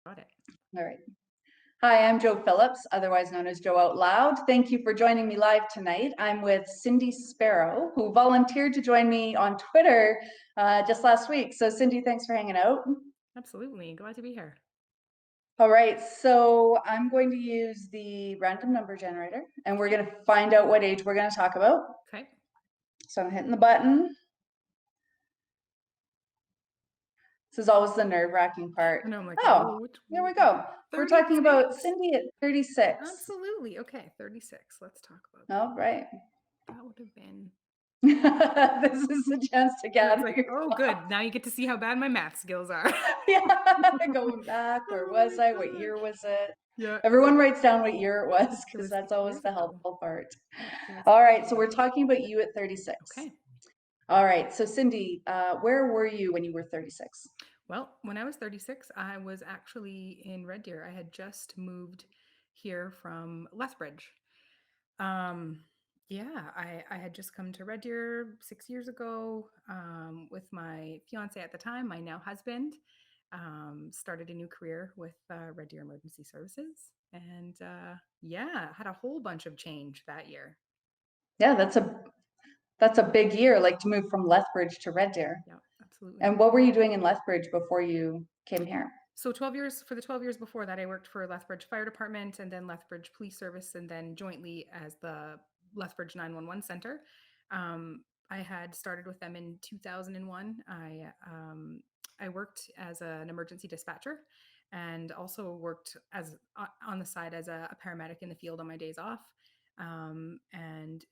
Got it. All right. Hi, I'm Jo Phillips, otherwise known as JoOutLoud. Thank you for joining me live tonight. I'm with Cindy Sparrow, who volunteered to join me on Twitter just last week. So, Cindy, thanks for hanging out. Absolutely. Glad to be here. All right, so I'm going to use the random number generator, and we're Okay. going to find out what age we're going to talk about. Okay. So, I'm hitting the button. This is always the nerve-wracking part. I know I'm like, Oh, whoa, there we go. We're talking about 36. Cindy at 36. Absolutely. Okay. 36. Let's talk about that. All right. That would have been. This is a chance to It's gather like, your oh, good. Now you get to see how bad my math skills are. yeah, going back, where Oh was my I? What year gosh. was it? Yeah. Everyone writes down what year it was It because was that's 6 always years the ago. helpful part. It was All 6 right, years so ago. we're talking about you at 36. Okay. All right, so Cindy, where were you when you were 36? Well, when I was 36, I was actually in Red Deer. I had just moved here from Lethbridge. Um, yeah, I had just come to Red Deer 6 years ago with my fiance at the time, my now husband. Started a new career with Red Deer Emergency Services, and yeah, had a whole bunch of change that year. Yeah, that's a big year, like to move from Lethbridge to Red Deer. Yeah, absolutely. And what were you doing in Lethbridge before you came here? So 12 years for the 12 years before that, I worked for Lethbridge Fire Department and then Lethbridge Police Service, and then jointly as the Lethbridge 911 Center. I had started with them in 2001. I worked as an emergency dispatcher and also worked as on the side as a paramedic in the field on my days off. And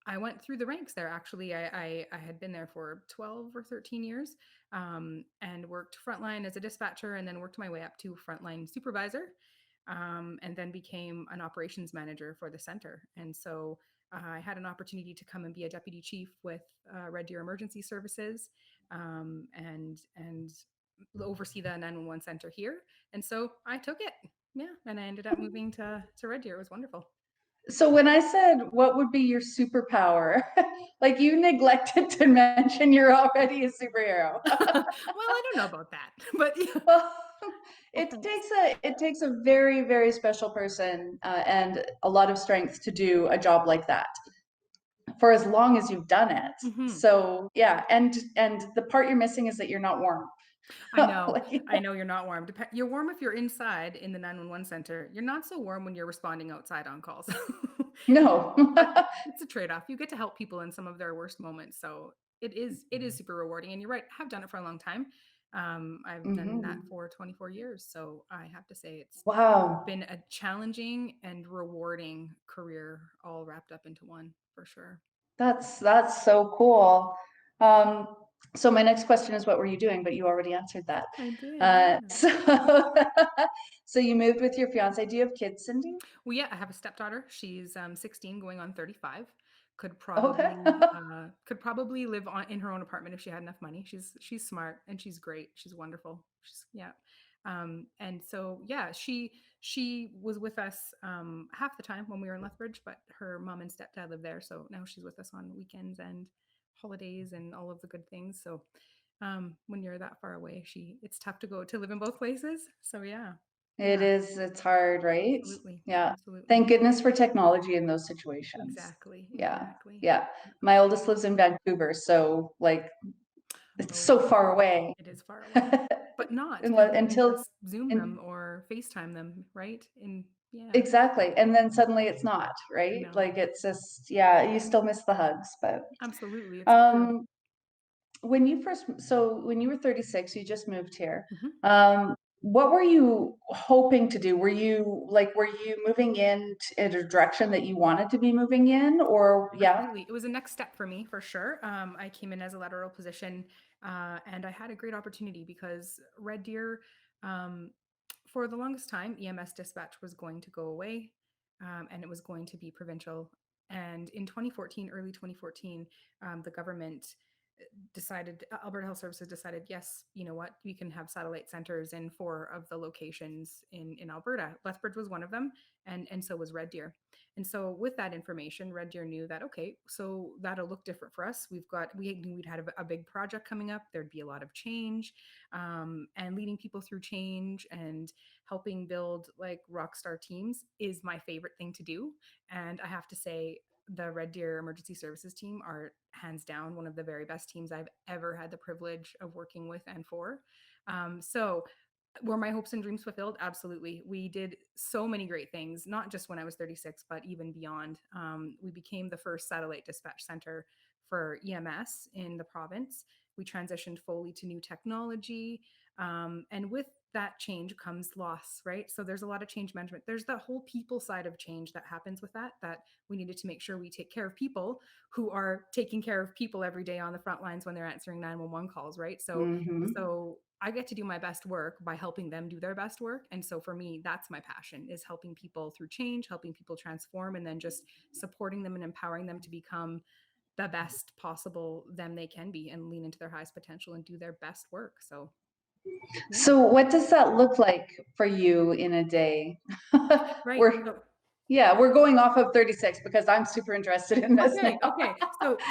I went through the ranks there. Actually, I had been there for 12 or 13 years, and worked frontline as a dispatcher, and then worked my way up to frontline supervisor, and then became an operations manager for the center. And so I had an opportunity to come and be a deputy chief with Red Deer Emergency Services, and oversee the 911 center here. And so I took it. Yeah, and I ended up moving to Red Deer. It was wonderful. So when I said what would be your superpower, like you neglected to mention you're already a superhero. Well, I don't know about that, but yeah. Well, Well, it thanks. takes a very, very special person and a lot of strength to do a job like that for as long as you've done it. Mhm. So yeah, and the part you're missing is that you're not warm. I know. Like, I know you're not warm. You're warm if you're inside in the 911 center. You're not so warm when you're responding outside on calls. no. But it's a trade-off. You get to help people in some of their worst moments, so it is super rewarding, and you're right, I have done it for a long time. I've done that Mhm. for 24 years, so I have to say it's Wow. been a challenging and rewarding career all wrapped up into one, for sure. That's so cool. Um, so my next question is, what were you doing? But you already answered that. I did, Uh, yeah. so, so you moved with your fiance. Do you have kids, Cindy? Well, yeah, I have a stepdaughter. She's 16 going on 35. Could Okay. probably live in her own apartment if she had enough money. She's smart and she's great. She's wonderful. She's yeah. And so yeah, she was with us half the time when we were in Lethbridge, but her mom and stepdad live there, so now she's with us on weekends and holidays and all of the good things. So when you're that far away, it's tough to go to live in both places. So yeah. It Yeah, is, it's hard, right? absolutely. Yeah. Absolutely. Thank goodness for technology in those situations. Exactly, Yeah. exactly. Yeah. Yeah. My oldest lives in Vancouver, so like it's Oh, so far away. it is far away, but not because you can Until just Zoom and them or FaceTime them, right? And yeah, exactly. And then suddenly it's not, I right? know. Like it's just, yeah, you still miss the hugs, but Absolutely, it's true. um when you were 36, you just moved here. Mhm. What were you hoping to do? Were you moving in a direction that you wanted to be moving in or yeah? Absolutely. It was a next step for me for sure. I came in as a lateral position, and I had a great opportunity because Red Deer, um, for the longest time, EMS dispatch was going to go away, and it was going to be provincial. And in 2014, early 2014, the government decided Alberta Health Services decided, yes, you know what, we can have satellite centers in 4 of the locations in Alberta. Lethbridge was one of them, and so was Red Deer. And so with that information, Red Deer knew that, okay, so that'll look different for us. We'd had a big project coming up. There'd be a lot of change, and leading people through change and helping build like rock star teams is my favorite thing to do. And I have to say, the Red Deer Emergency Services team are hands down one of the very best teams I've ever had the privilege of working with and for. So, were my hopes and dreams fulfilled? Absolutely. We did so many great things, not just when I was 36, but even beyond. We became the first satellite dispatch center for EMS in the province. We transitioned fully to new technology. And with that change comes loss, right? So there's a lot of change management. There's the whole people side of change that happens with that we needed to make sure we take care of people who are taking care of people every day on the front lines when they're answering 911 calls, right? So Hmm. so I get to do my best work by helping them do their best work. And so for me, that's my passion, is helping people through change, helping people transform, and then just supporting them and empowering them to become the best possible them they can be and lean into their highest potential and do their best work. So yeah. So what does that look like for you in a day? Right. We're Yeah, we're going off of 36 because I'm super interested in this now. Okay.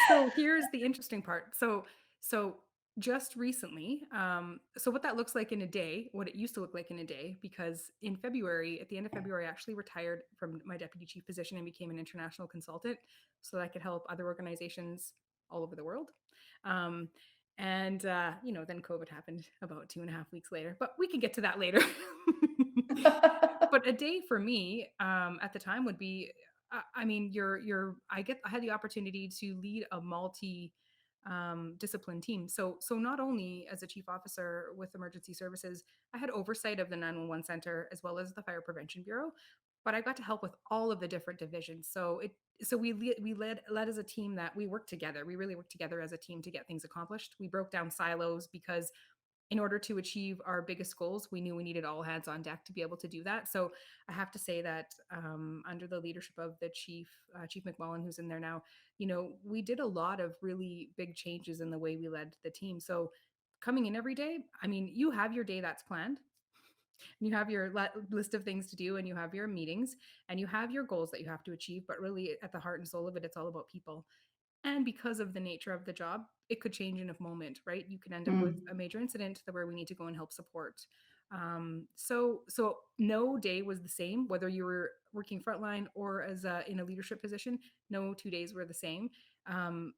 So here's the interesting part. So just recently, so what that looks like in a day, what it used to look like in a day, because in February, at the end of February, I actually retired from my deputy chief position and became an international consultant so that I could help other organizations all over the world. Um, and then COVID happened about 2.5 weeks later, but we can get to that later. But a day for me at the time would be, I mean, I had the opportunity to lead a multi discipline team. So not only as a chief officer with emergency services, I had oversight of the 911 center as well as the fire prevention bureau, but I got to help with all of the different divisions. We led as a team that we worked together. We really worked together as a team to get things accomplished. We broke down silos because in order to achieve our biggest goals, we knew we needed all hands on deck to be able to do that. So I have to say that under the leadership of the Chief McMullen, who's in there now, we did a lot of really big changes in the way we led the team. So coming in every day, I mean, you have your day that's planned. You have your list of things to do, and you have your meetings, and you have your goals that you have to achieve. But really, at the heart and soul of it, it's all about people. And because of the nature of the job, it could change in a moment, right? You can end up with Mm. a major incident where we need to go and help support. So no day was the same, whether you were working frontline or in a leadership position. No 2 days were the same. Um,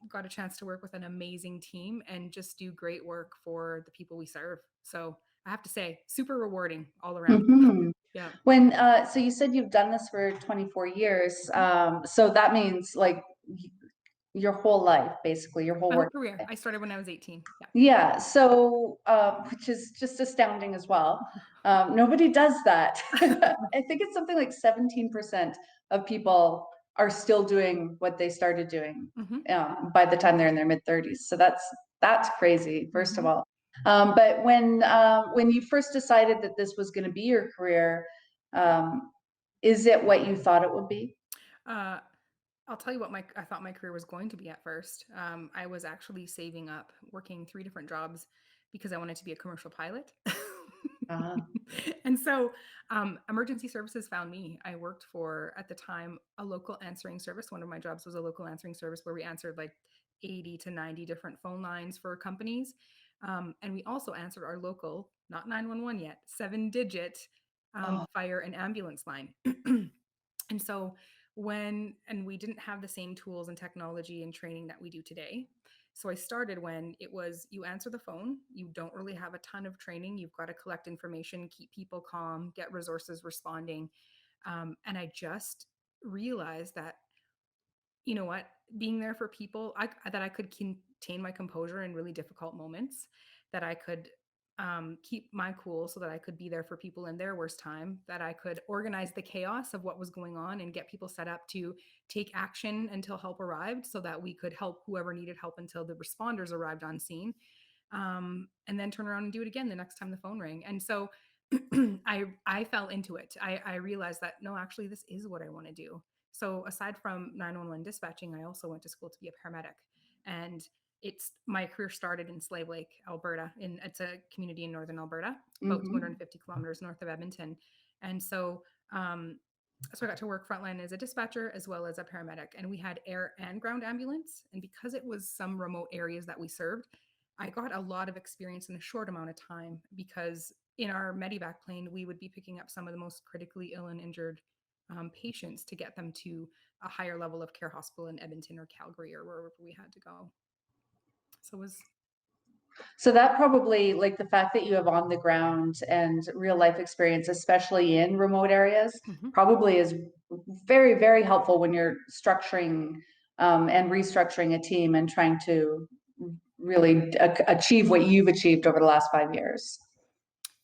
got a chance to work with an amazing team and just do great work for the people we serve. So I have to say, super rewarding all around. Hmm. Yeah. So you said you've done this for 24 years. So that means like your whole life, basically, your whole My whole work career. life. I started when I was 18. Yeah. Yeah, so which is just astounding as well. Nobody does that. I think it's something like 17% of people are still doing what they started doing Hmm. by the time they're in their mid 30s. So that's crazy, first of Hmm. all. But when you first decided that this was going to be your career, um, is it what you thought it would be? Uh, I'll tell you what I thought my career was going to be at first. I was actually saving up, working 3 different jobs because I wanted to be a commercial pilot. Ah, And so emergency services found me. I worked for, at the time, a local answering service. One of my jobs was a local answering service where we answered like 80 to 90 different phone lines for companies. And we also answered our local, not 911 yet, 7-digit oh, fire and ambulance line. And so and we didn't have the same tools and technology and training that we do today. So I started when it was, you answer the phone, you don't really have a ton of training, you've got to collect information, keep people calm, get resources responding. And I just realized that, you know what, being there for people, that I could contain my composure in really difficult moments, that I could keep my cool so that I could be there for people in their worst time, that I could organize the chaos of what was going on and get people set up to take action until help arrived so that we could help whoever needed help until the responders arrived on scene, and then turn around and do it again the next time the phone rang. And so I fell into it. I realized that no, actually, this is what I want to do. So aside from 911 dispatching, I also went to school to be a paramedic, and my career started in Slave Lake, Alberta. It's a community in northern Alberta, about Mhm. 250 kilometers north of Edmonton. And so I got to work frontline as a dispatcher as well as a paramedic. And we had air and ground ambulance. And because it was some remote areas that we served, I got a lot of experience in a short amount of time because in our medevac plane, we would be picking up some of the most critically ill and injured patients to get them to a higher level of care hospital in Edmonton or Calgary or wherever we had to go. So it was. So that probably, like the fact that you have on the ground and real life experience, especially in remote areas, Mhm. probably is very, very helpful when you're structuring and restructuring a team and trying to really achieve what you've achieved over the last 5 years.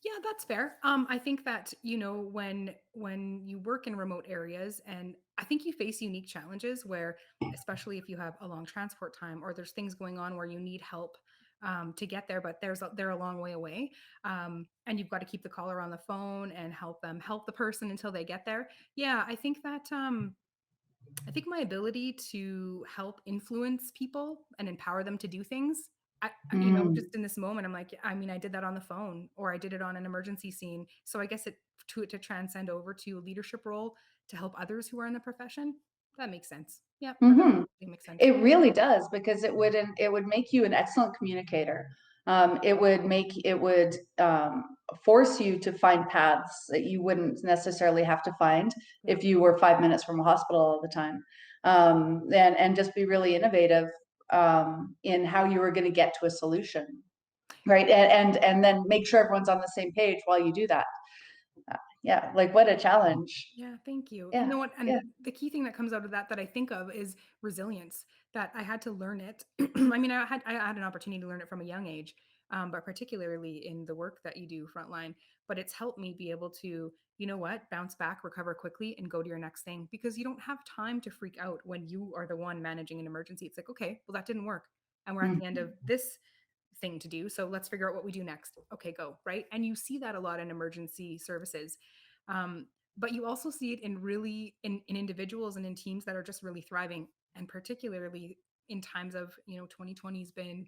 Yeah, that's fair. I think that when you work in remote areas, and I think you face unique challenges where, especially if you have a long transport time or there's things going on where you need help to get there, but they're a long way away, and you've got to keep the caller on the phone and help the person until they get there. Yeah, I think my ability to help influence people and empower them to do things, Mm. just in this moment, I'm like, I mean, I did that on the phone or I did it on an emergency scene. So I guess to transcend over to a leadership role to help others who are in the profession, that makes sense. Yeah, that Hmm. absolutely makes sense. It really does because it would make you an excellent communicator. It would force you to find paths that you wouldn't necessarily have to find Yeah. if you were 5 minutes from a hospital all the time, and just be really innovative in how you were going to get to a solution, right? And then make sure everyone's on the same page while you do that. Yeah, like what a challenge. Yeah, thank you. You Yeah, know what? And yeah. the key thing that comes out of that I think of is resilience. That I had to learn it. I mean, I had an opportunity to learn it from a young age, but particularly in the work that you do frontline. But it's helped me be able to, you know what, bounce back, recover quickly, and go to your next thing because you don't have time to freak out when you are the one managing an emergency. It's like, okay, well that didn't work, and we're at the end Mhm. of this thing to do. So let's figure out what we do next. Okay, go, right? And you see that a lot in emergency services. Um, but you also see it in individuals and in teams that are just really thriving. And particularly in times of, 2020 has been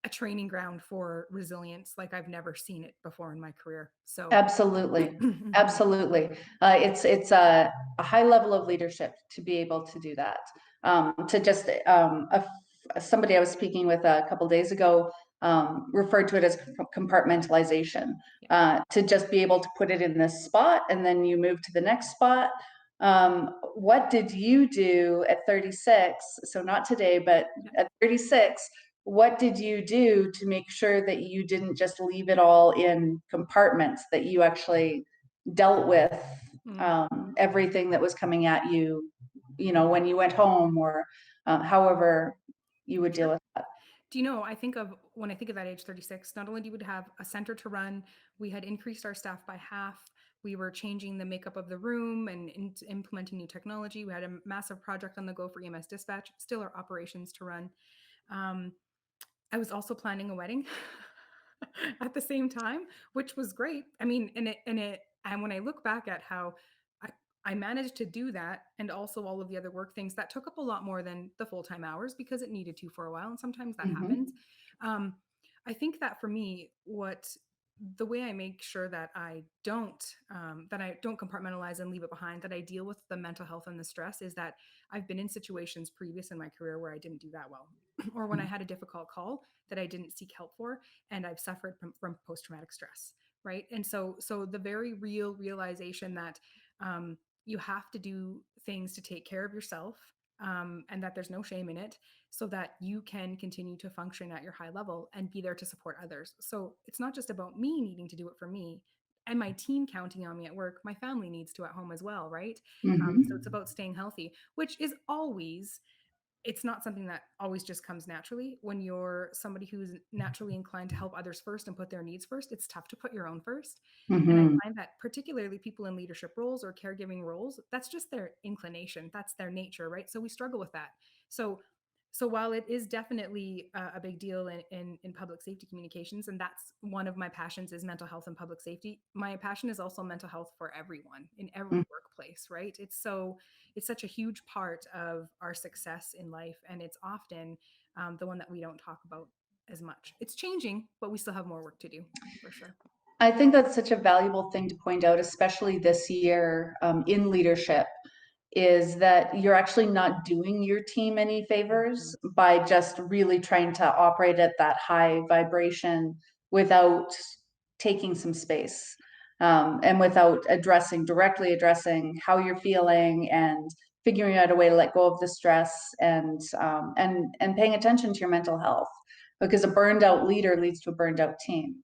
a training ground for resilience like I've never seen it before in my career. So Absolutely. mhm, Absolutely. It's a high level of leadership to be able to do that. To just somebody I was speaking with a couple days ago referred to it as compartmentalization. yeah, To just be able to put it in this spot and then you move to the next spot. What did you do at 36? So not today, but yeah. at 36, what did you do to make sure that you didn't just leave it all in compartments, that you actually dealt with Mm. everything that was coming at you, when you went home or however you would deal Sure. with that? Do you know, when I think of that age 36, not only do we have a center to run, we had increased our staff by half. We were changing the makeup of the room and implementing new technology. We had a massive project on the go for EMS dispatch, still our operations to run. Um, I was also planning a wedding at the same time, which was great. I mean, and when I look back at how I, I managed to do that and also all of the other work things, that took up a lot more than the full time hours because it needed to for a while. And sometimes that happens. Mm-hmm. Um, I think that for me, the way I make sure that I don't compartmentalize and leave it behind, that I deal with the mental health and the stress is that I've been in situations previous in my career where I didn't do that well, or when I had a difficult call that I didn't seek help for, and I've suffered from post traumatic stress, right? And so the very real realization that you have to do things to take care of yourself, and that there's no shame in it, so that you can continue to function at your high level and be there to support others. So it's not just about me needing to do it for me and my team counting on me at work. My family needs to at home as well, right? So it's Mm-hmm. about staying healthy, which is always it's not something that always just comes naturally. When you're somebody who's naturally inclined to help others first and put their needs first, it's tough to put your own first. And I Mm-hmm. find that particularly people in leadership roles or caregiving roles, that's just their inclination, that's their nature, right? So we struggle with that. So so while it is definitely a big deal in public safety communications, and that's one of my passions is mental health and public safety, my passion is also mental health for everyone in every workplace, right? It's such a huge part of our success in life, and it's often the one that we don't talk about as much. It's changing, but we still have more work to do for sure. I think that's such a valuable thing to point out, especially this year in leadership, is that you're actually not doing your team any Mhm. favors by just really trying to operate at that high vibration without taking some space, and without directly addressing how you're feeling and figuring out a way to let go of the stress and paying attention to your mental health, because a burned out leader leads to a burned out team,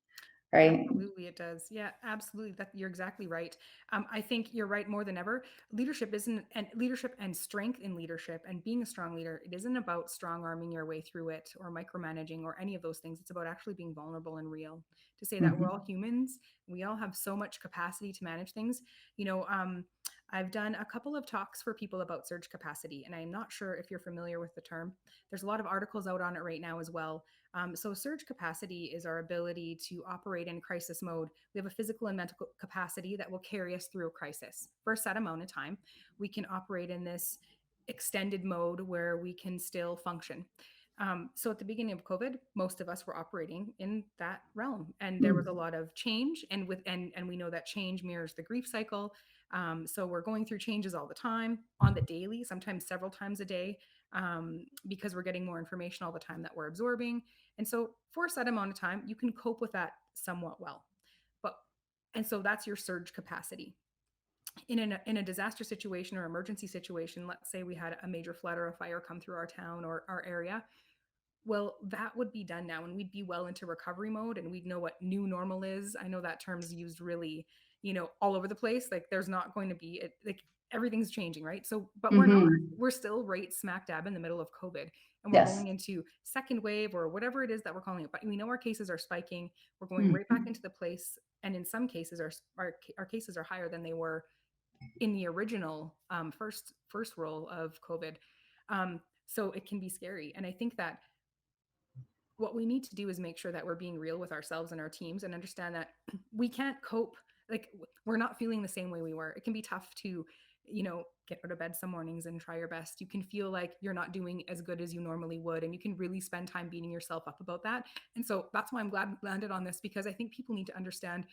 right? Absolutely, it does. Yeah, absolutely. That you're exactly right. I think you're right more than ever. Leadership isn't, and leadership and strength in leadership and being a strong leader, it isn't about strong arming your way through it or micromanaging or any of those things. It's about actually being vulnerable and real. To say that we're all Mhm. humans, we all have so much capacity to manage things. You know, I've done a couple of talks for people about surge capacity, and I'm not sure if you're familiar with the term. There's a lot of articles out on it right now as well. So, surge capacity is our ability to operate in crisis mode. We have a physical and mental capacity that will carry us through a crisis for a set amount of time. We can operate in this extended mode where we can still function. So at the beginning of COVID, most of us were operating in that realm, and there was a Mm. lot of change. And we know that change mirrors the grief cycle. So we're going through changes all the time, on the daily, sometimes several times a day, because we're getting more information all the time that we're absorbing. And so for a set amount of time, you can cope with that somewhat well. But and so that's your surge capacity. In a disaster situation or emergency situation, let's say we had a major flood or a fire come through our town or our area, well, that would be done now, and we'd be well into recovery mode, and we'd know what new normal is. I know that term's used really, all over the place. Like there's not going to be it, like everything's changing, right? So, but we're not. Mhm. We're still right smack dab in the middle of COVID, and we're Yes. going into second wave or whatever it is that we're calling it. But we know our cases are spiking. We're going right back Mhm. into the place, and in some cases, our cases are higher than they were in the original first roll of COVID. So it can be scary, and I think that what we need to do is make sure that we're being real with ourselves and our teams and understand that we can't cope, like we're not feeling the same way we were. It can be tough to get out of bed some mornings and try your best. You can feel like you're not doing as good as you normally would, and you can really spend time beating yourself up about that. And so that's why I'm glad we landed on this, because I think people need to understand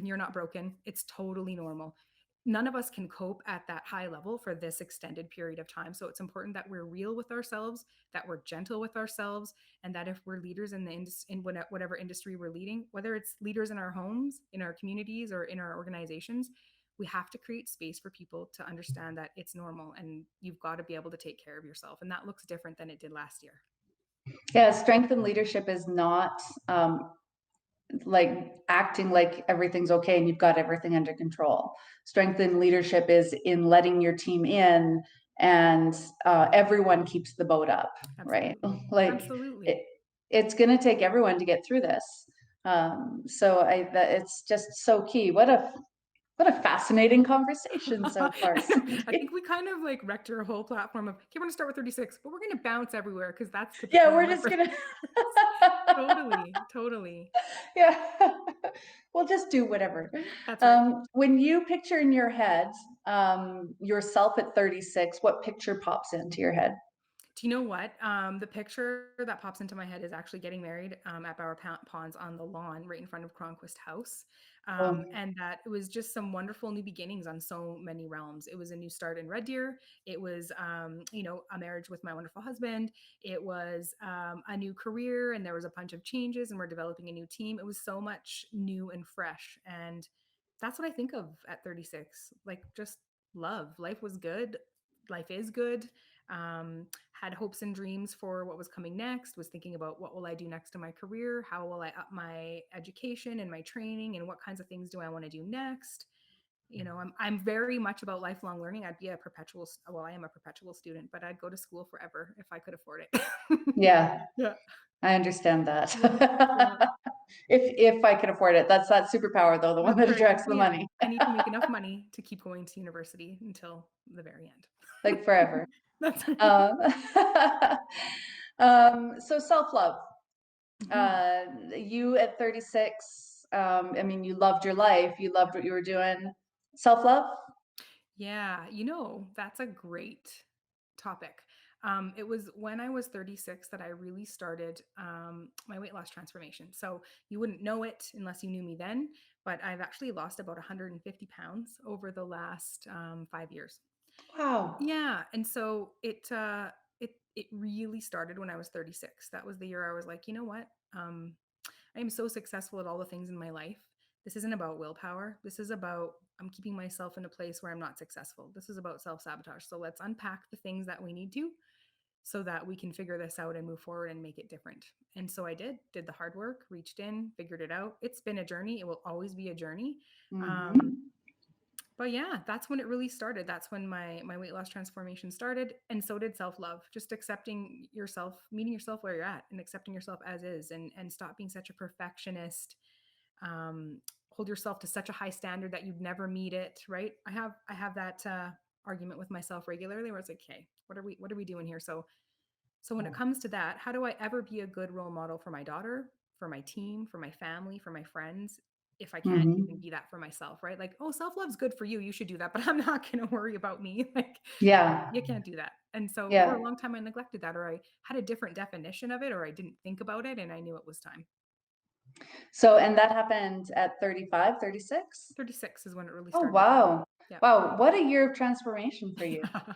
you're not broken. It's totally normal. None of us can cope at that high level for this extended period of time. So it's important that we're real with ourselves, that we're gentle with ourselves, and that if we're leaders in whatever industry we're leading, whether it's leaders in our homes, in our communities, or in our organizations, we have to create space for people to understand that it's normal and you've got to be able to take care of yourself. And that looks different than it did last year. Yeah, strength and leadership is not like acting like everything's okay and you've got everything under control. Strength and leadership is in letting your team in, and everyone keeps the boat up, right? Absolutely. Like Absolutely. it, it's going to take everyone to get through this. So that it's just so key. What a fascinating conversation so far, I Cindy. think we kind of like wrecked our whole platform of, okay, we're going to start with 36, but we're going to bounce everywhere because that's Yeah, typically we're one of just our gonna. totally, totally. Yeah, we'll just do whatever. That's right. When you picture in your head yourself at 36, what picture pops into your head? Do you know what? The picture that pops into my head is actually getting married at Bower Ponds on the lawn right in front of Cronquist House. Um, And that it was just some wonderful new beginnings on so many realms. It was a new start in Red Deer. It was, a marriage with my wonderful husband. It was a new career, and there was a bunch of changes, and we're developing a new team. It was so much new and fresh. And that's what I think of at 36. Like just love. Life was good. Life is good. Had hopes and dreams for what was coming next, was thinking about what will I do next in my career, how will I up my education and my training, and what kinds of things do I want to do next. I'm very much about lifelong learning. I'd be a perpetual well, I am a perpetual student, but I'd go to school forever if I could afford it. yeah, Yeah, I understand that. yeah, yeah. If I can afford it, that's that superpower though, the one That's that right. attracts the Yeah, money, I need to make enough money to keep going to university until the very end. like forever. That's right. Um, so self-love. Mhm. You at 36, I mean, you loved your life, you loved what you were doing. Self-love? Yeah, that's a great topic. It was when I was 36 that I really started my weight loss transformation. So you wouldn't know it unless you knew me then, but I've actually lost about 150 pounds over the last 5 years. Wow. Yeah, and so it really started when I was 36. That was the year I was like, you know what? Um, I am so successful at all the things in my life. This isn't about willpower. This is about I'm keeping myself in a place where I'm not successful. This is about self sabotage. So let's unpack the things that we need to so that we can figure this out and move forward and make it different. And so I did the hard work, reached in, figured it out. It's been a journey. It will always be a journey. Um, Hmm. but yeah, that's when it really started. That's when my weight loss transformation started, and so did self-love. Just accepting yourself, meeting yourself where you're at and accepting yourself as is, and stop being such a perfectionist. Hold yourself to such a high standard that you'd never meet it, right? I have that argument with myself regularly where it's like, "Okay, what are we doing here?" So when it comes to that, how do I ever be a good role model for my daughter, for my team, for my family, for my friends, if I can't even Hmm. be that for myself, right? Like, oh, self-love's good for you. You should do that, but I'm not going to worry about me. Like, Yeah. you can't do that. And so for a Yeah. long time, I neglected that, or I had a different definition of it, or I didn't think about it, and I knew it was time. So, and that happened at 35, 36. 36 is when it really Oh, started. wow. Yeah. Wow. What a year of transformation for you. Yeah.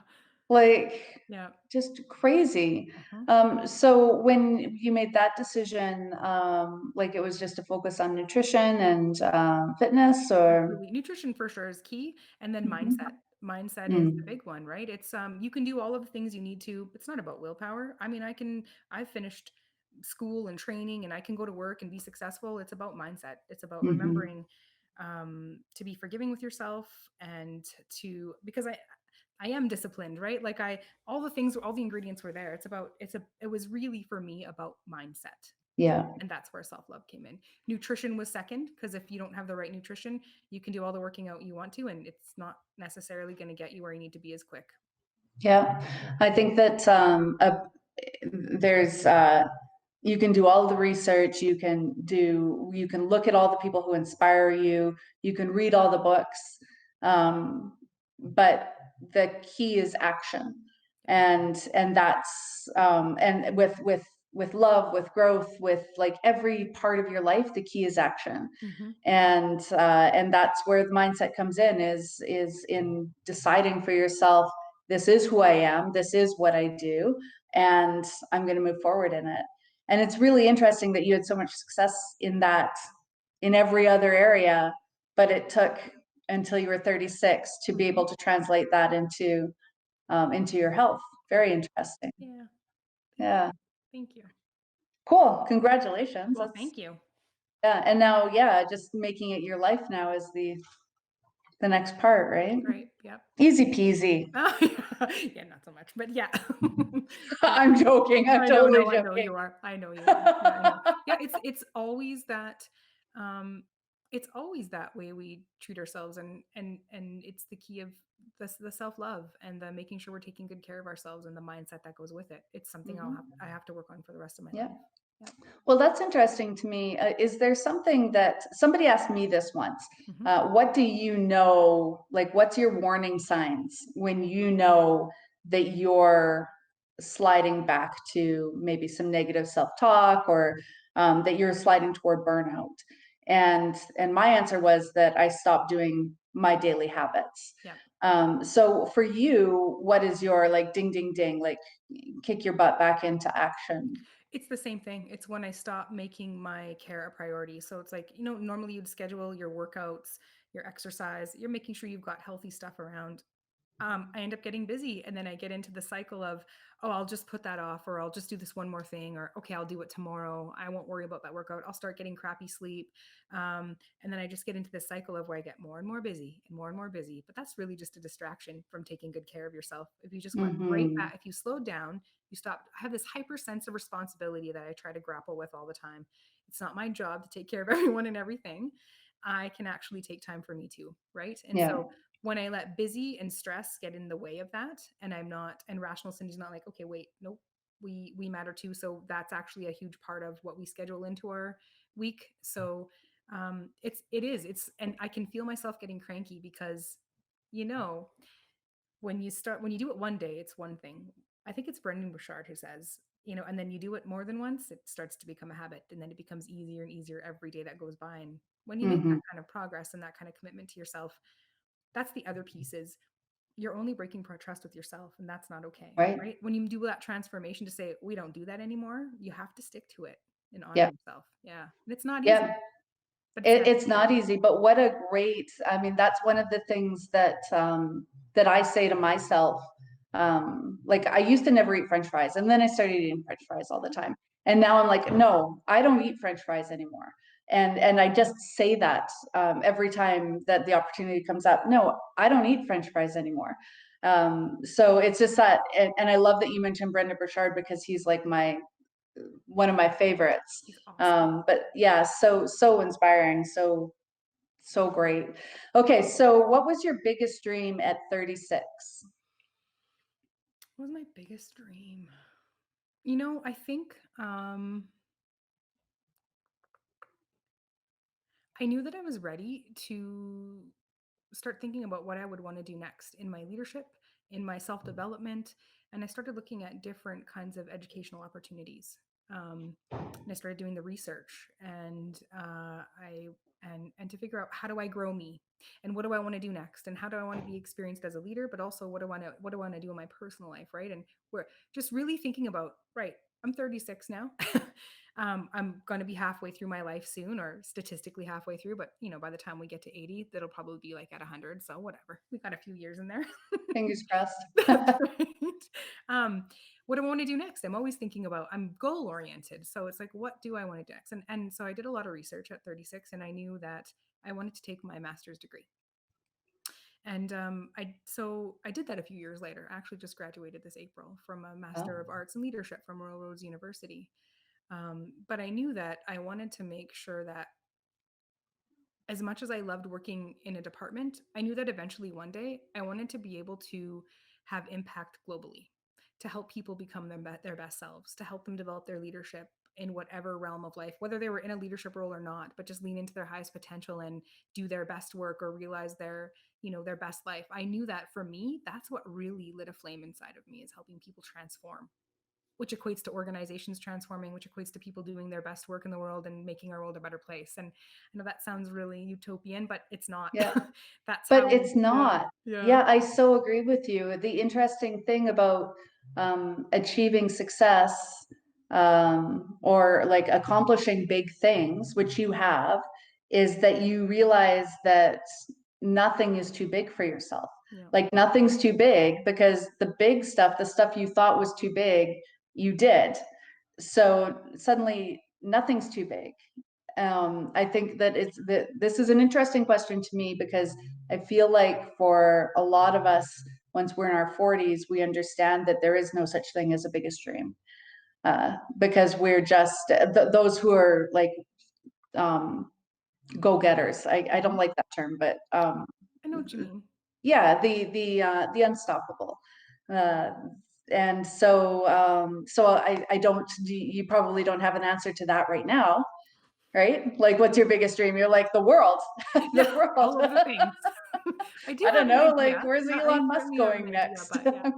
Like, Yeah. just crazy. Mhm. So when you made that decision, like it was just to focus on nutrition and fitness or? Absolutely. Nutrition for sure is key. And then mindset. Mhm. Mindset is the Mm. big one, right? It's you can do all of the things you need to. It's not about willpower. I mean, I've finished school and training and I can go to work and be successful. It's about mindset. It's about Mhm. remembering to be forgiving with yourself and to because I am disciplined, right? Like I all the things all the ingredients were there. It was really for me about mindset. Yeah. And that's where self-love came in. Nutrition was second because if you don't have the right nutrition, you can do all the working out you want to and it's not necessarily going to get you where you need to be as quick. Yeah. I think that there's you can do all the research, you can look at all the people who inspire you, you can read all the books, but the key is action. Yeah. And that's and with love, with growth, with like every part of your life, the key is action. Mhm. And that's where the mindset comes in, is in deciding for yourself, this is who I am, this is what I do, and I'm going to move forward in it. And it's really interesting that you had so much success in that, in every other area, but it took until you were 36 to be Mhm. able to translate that into your health. Yeah. Very interesting. Yeah. Thank Yeah. you. Thank you. Cool. Congratulations. Well, That's, thank you. yeah. And now, yeah, just making it your life now is the next part, right? Right. Yep. Easy peasy. Oh, yeah, not so much, but yeah. Yeah. I'm joking. I'm I know, totally no, I know joking. you are. I know you are. Yeah, I know. Yeah, um it's always that way we treat ourselves and it's the key of the self-love and the making sure we're taking good care of ourselves and the mindset that goes with it. It's something Mhm. I have to work on for the rest of my Yeah. life. Yeah. Well, that's interesting to me. Is there something that somebody asked me this once? Hmm. What do you know? Like, what's your warning signs when you know that you're sliding back to maybe some negative self-talk, or that you're sliding toward burnout? And my answer was that I stopped doing my daily habits. Yeah. So for you, what is your like ding ding ding, like kick your butt back into action? It's the same thing. It's when I stop making my care a priority. So it's like, normally you'd schedule your workouts, your exercise, you're making sure you've got healthy stuff around. I end up getting busy and then I get into the cycle of, oh, I'll just put that off or I'll just do this one more thing or okay, I'll do it tomorrow. I won't worry about that workout. I'll start getting crappy sleep. And then I just get into this cycle of where I get more and more busy and more and more busy. But that's really just a distraction from taking good care of yourself. If you just went right Hmm. back, if you slowed down, you stopped. I have this hyper sense of responsibility that I try to grapple with all the time. It's not my job to take care of everyone and everything. I can actually take time for me too, right? And Yeah. so when I let busy and stress get in the way of that, and I'm not, and rational Cindy's not like, okay, wait, nope, we matter too. So that's actually a huge part of what we schedule into our week. So and I can feel myself getting cranky because you know when you do it one day, it's one thing. I think it's Brendan Burchard who says, and then you do it more than once, it starts to become a habit, and then it becomes easier and easier every day that goes by. And when you make that Hmm. kind of progress and that kind of commitment to yourself, that's the other piece is you're only breaking trust with yourself, and that's not okay, Right. right? When you do that transformation to say we don't do that anymore, you have to stick to it and honor Yep. yourself. Yeah, and it's not easy, Yep. but it's It's necessary. not easy, but what a great, I mean, that's one of the things that that I say to myself. Like I used to never eat French fries, and then I started eating French fries all the time. And now I'm like, no, I don't eat French fries anymore. And I just say that every time that the opportunity comes up. No, I don't eat French fries anymore. So it's just that, and I love that you mentioned Brendan Burchard because he's like my one of my favorites. He's awesome. But yeah, so inspiring, so great. Okay, so what was your biggest dream at 36? What was my biggest dream? I think I knew that I was ready to start thinking about what I would want to do next in my leadership, in my self development, and I started looking at different kinds of educational opportunities. And I started doing the research, and and to figure out how do I grow me, and what do I want to do next, and how do I want to be experienced as a leader, but also what do I want to do in my personal life, right? And we're just really thinking about right. I'm 36 now. I'm going to be halfway through my life soon, or statistically halfway through. But by the time we get to 80, that'll probably be like at 100. So whatever, we got a few years in there. Fingers crossed. That's right. Um, what do I want to do next? I'm always thinking about. I'm goal oriented, so it's like, what do I want to do next? And so I did a lot of research at 36, and I knew that I wanted to take my master's degree. And I did that a few years later. I actually just graduated this April from a Master Oh, of Arts and Leadership from Royal Roads University. But I knew that I wanted to make sure that as much as I loved working in a department, I knew that eventually one day I wanted to be able to have impact globally, to help people become their best selves, to help them develop their leadership in whatever realm of life, whether they were in a leadership role or not, but just lean into their highest potential and do their best work or realize their best life. I knew that for me, that's what really lit a flame inside of me is helping people transform, which equates to organizations transforming, which equates to people doing their best work in the world and making our world a better place. And I know that sounds really utopian, but it's not. yeah. That's But how, it's yeah, not. yeah, Yeah, I so agree with you. The interesting thing about achieving success or like accomplishing big things, which you have, is that you realize that nothing is too big for yourself. yeah. Like nothing's too big because the big stuff, the stuff you thought was too big, you did. So suddenly nothing's too big. I think that this is an interesting question to me because I feel like for a lot of us, once we're in our 40s, we understand that there is no such thing as a biggest dream because we're just those who are like um, go-getters. I don't Mhm. like that term, but I know what you mean. yeah, the unstoppable. Uh, and so I don't. You probably don't have an answer to that right now, right? Like, what's your biggest dream? You're like the world, Yeah, the world. all of the things. I do I don't have an know, like, idea. where's Yeah, I Elon Musk certainly have an going idea, next? but yeah,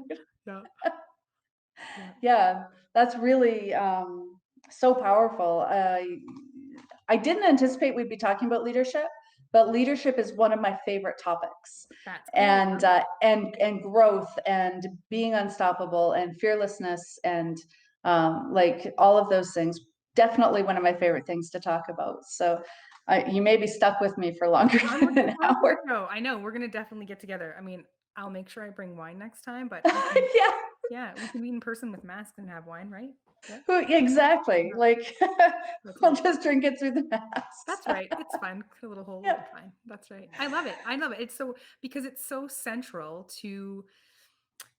yeah, yeah. Yeah, that's really so powerful. I didn't anticipate we'd be talking about leadership, but leadership is one of my favorite topics, That's cool. and and growth and being unstoppable and fearlessness and like all of those things. Definitely one of my favorite things to talk about. So you may be stuck with me for longer I'm than looking an forward to the hour. show. I know we're gonna definitely get together. I mean, I'll make sure I bring wine next time, but we can, Yeah, yeah, we can meet in person with masks and have wine, right? Yeah, exactly. yeah, Like that's we'll right. just drink it through the masks. That's right. It's fun. A little hole will Yeah. be fine. That's right. I love it. I love it. It's so because it's so central to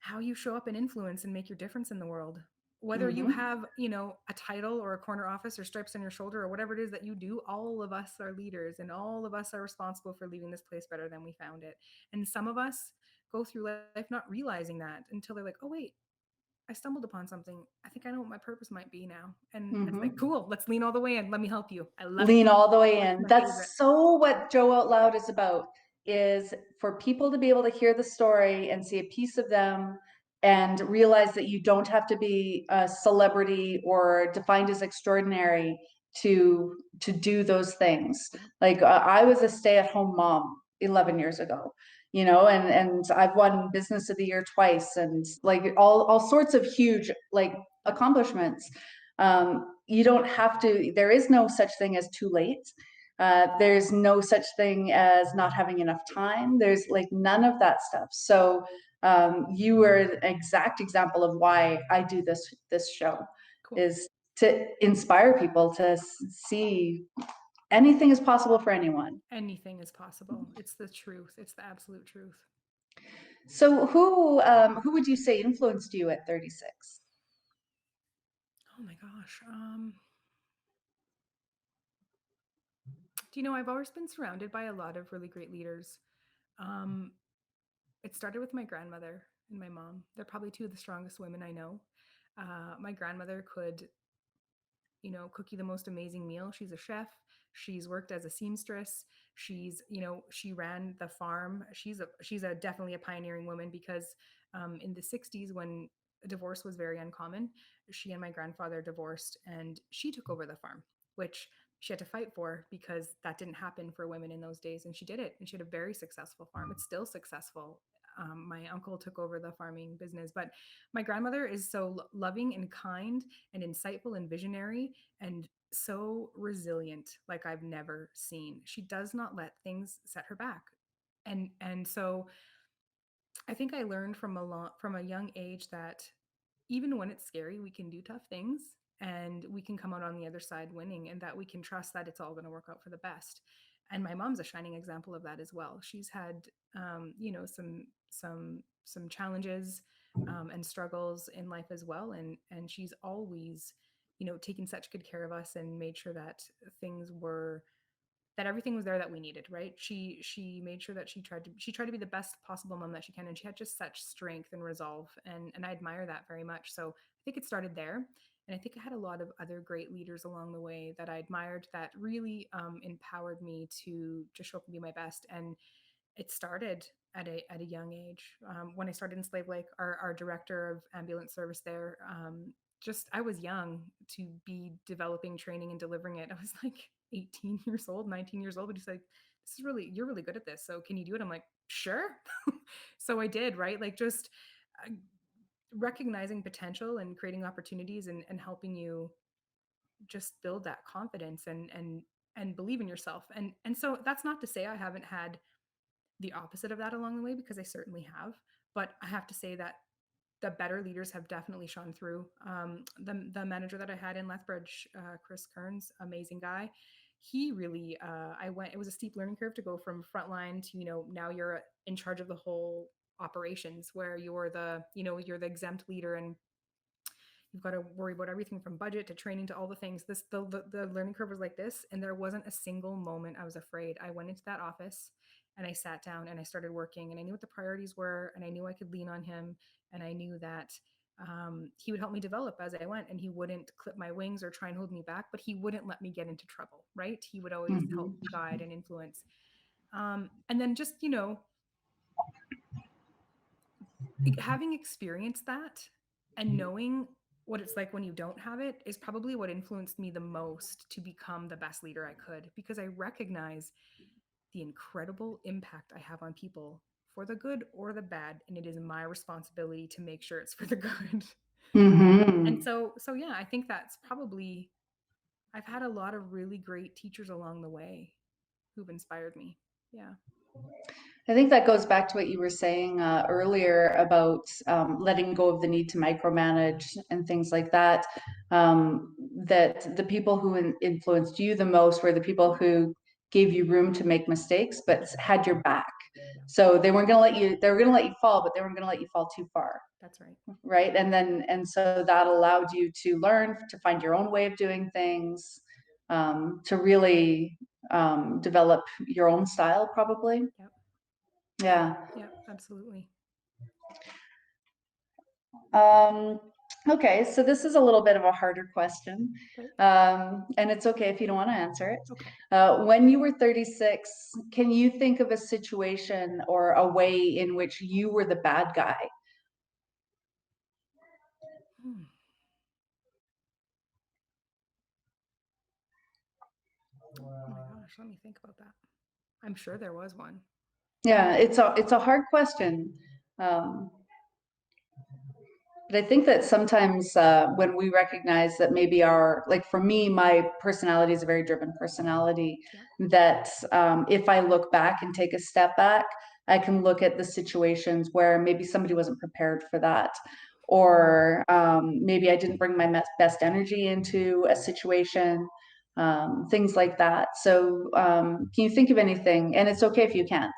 how you show up and influence and make your difference in the world. Whether you Hmm. have, a title or a corner office or stripes on your shoulder or whatever it is that you do, all of us are leaders and all of us are responsible for leaving this place better than we found it. And some of us go through life not realizing that until they're like, oh, wait, I stumbled upon something. I think I know what my purpose might be now. And it's like, Hmm. cool, let's lean all the way in. Let me help you. I love it. Lean all the way That's in. my favorite. That's so what Joe Out Loud is about, is for people to be able to hear the story and see a piece of them and realize that you don't have to be a celebrity or defined as extraordinary to do those things. Yeah. Like I was a stay-at-home mom 11 years ago, you know, and I've won business of the year twice, and like all sorts of huge like accomplishments. You don't have to, there is no such thing as too late. There's no such thing as not having enough time. There's like none of that stuff. So you were an exact example of why I do this show, Cool. is to inspire people to see anything is possible for anyone. Anything is possible. It's the truth. It's the absolute truth. So who would you say influenced you at 36? Oh my gosh. Do you know, I've always been surrounded by a lot of really great leaders. Um, it started with my grandmother and my mom. They're probably two of the strongest women I know. My grandmother could, cook you the most amazing meal. She's a chef. She's worked as a seamstress. She ran the farm. She's a definitely a pioneering woman because in the 60s when divorce was very uncommon, she and my grandfather divorced and she took over the farm, which she had to fight for because that didn't happen for women in those days. And she did it. And she had a very successful farm. It's still successful. My uncle took over the farming business, but my grandmother is so loving and kind and insightful and visionary and so resilient like I've never seen. She does not let things set her back. And so I think I learned from a young age that even when it's scary, we can do tough things and we can come out on the other side winning, and that we can trust that it's all going to work out for the best. And my mom's a shining example of that as well. She's had some challenges and struggles in life as well, and she's always taken such good care of us and made sure things were that everything was there that we needed, right? She made sure that she tried to be the best possible mom that she can, and she had just such strength and resolve, and I admire that very much. So I think it started there, and I think I had a lot of other great leaders along the way that I admired that really empowered me to just show up and be my best. And it started at a young age. When I started in Slave Lake, our director of ambulance service there, just I was young to be developing training and delivering it. I was like 18 years old, 19 years old, but he's like, "This is you're really good at this. So can you do it?" I'm like, "Sure." So I did, right? Like just uh, recognizing potential and creating opportunities and helping you just build that confidence and believe in yourself. And so that's not to say I haven't had the opposite of that along the way, because I certainly have. But I have to say that the better leaders have definitely shone through. The manager that I had in Lethbridge, Chris Kearns, amazing guy. He really, I went. It was a steep learning curve to go from frontline to now you're in charge of the whole operations, where you're the exempt leader and you've got to worry about everything from budget to training to all the things. The learning curve was like this, and there wasn't a single moment I was afraid. I went into that office and I sat down and I started working, and I knew what the priorities were, and I knew I could lean on him, and I knew that he would help me develop as I went, and he wouldn't clip my wings or try and hold me back, but he wouldn't let me get into trouble. Right? He would always help Mhm. guide and influence. And then just having experienced that and knowing what it's like when you don't have it is probably what influenced me the most to become the best leader I could, because I recognize the incredible impact I have on people for the good or the bad, and it is my responsibility to make sure it's for the good. And Mhm. so yeah, I think that's probably I've had a lot of really great teachers along the way who've inspired me. Yeah. I think that goes back to what you were saying earlier about letting go of the need to micromanage and things like that. That the people who influenced you the most were the people who gave you room to make mistakes, but had your back. Yeah, So they weren't going to let you. They were going to let you fall, but they weren't going to let you fall too far, that's right. right? And so that allowed you to learn to find your own way of doing things, to really develop your own style, probably. Yep. Yeah. Yep, absolutely. Um, okay, so this is a little bit of a harder question. Right. And it's okay if you don't want to answer it. Okay. When you were 36, can you think of a situation or a way in which you were the bad guy? let me think about that. I'm sure there was one. Yeah, it's a hard question. Um, But I think that sometimes when we recognize that maybe like for me, my personality is a very driven personality, Yeah. that if I look back and take a step back, I can look at the situations where maybe somebody wasn't prepared for that. Mm. Or maybe I didn't bring my best energy into a situation, things like that. So can you think of anything? And it's okay if you can't.